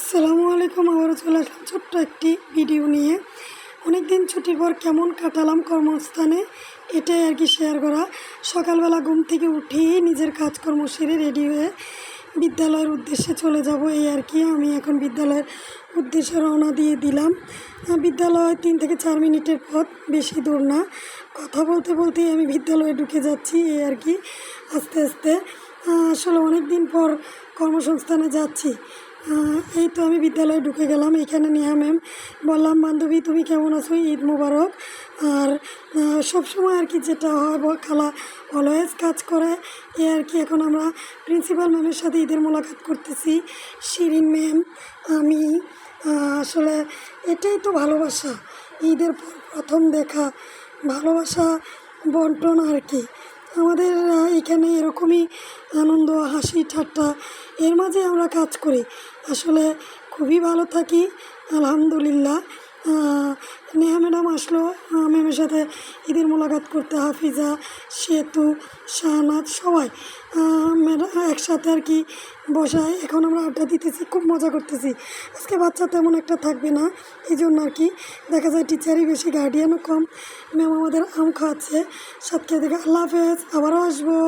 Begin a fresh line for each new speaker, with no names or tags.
আসসালামু আলাইকুম। আবারও চলে আসলাম ছোট্ট একটি ভিডিও নিয়ে। অনেক দিন ছুটির পর কেমন কাটালাম কর্মস্থানে, এটাই আর কি শেয়ার করা। সকালবেলা ঘুম থেকে উঠেই নিজের কাজকর্ম সেরে রেডি হয়ে বিদ্যালয়ের উদ্দেশ্যে চলে যাব, এই আর কি। আমি এখন বিদ্যালয়ের উদ্দেশ্যে রওনা দিয়ে দিলাম। বিদ্যালয় 3 থেকে 4 মিনিটের পথ, বেশি দূর না। কথা বলতে বলতেই আমি বিদ্যালয়ে ঢুকে যাচ্ছি, এই আর কি। আস্তে আস্তে আসলে অনেক দিন পর কর্মসংস্থানে যাচ্ছি। এই তো আমি বিদ্যালয়ে ঢুকে গেলাম। এখানে নেহা ম্যাম, বললাম বান্ধবী তুমি কেমন আছো, ঈদ মুবারক। আর সবসময় আর কি যেটা হয়, খালা অলওয়েজ কাজ করে, এ আর কি। এখন আমরা প্রিন্সিপাল ম্যামের সাথে ঈদের মোলাকাত করতেছি, শিরিন ম্যাম, আমি। আসলে এটাই তো ভালোবাসা, ঈদের পর প্রথম দেখা, ভালোবাসা বন্টন আর কি। আমাদের এখানে এরকমই আনন্দ, হাসি ঠাট্টা, এর মাঝে আমরা কাজ করি। আসলে খুবই ভালো থাকি, আলহামদুলিল্লাহ। নেহা ম্যাডাম আসলো ম্যামের সাথে ঈদের মোলাকাত করতে, হাফিজা, সেতু, শাহনাজ, সবাই ম্যাডাম একসাথে আর কি বসায়। এখন আমরা আড্ডা দিতেছি, খুব মজা করতেছি। আজকে বাচ্চা তেমন একটা থাকবে না, এই জন্য আর কি। দেখা যায় টিচারই বেশি, গার্ডিয়ানও কম। ম্যাম আমাদের আম খাওয়াচ্ছে, সাতক্ষীরা থেকে। আল্লাহ হাফেজ, আবারও আসবো।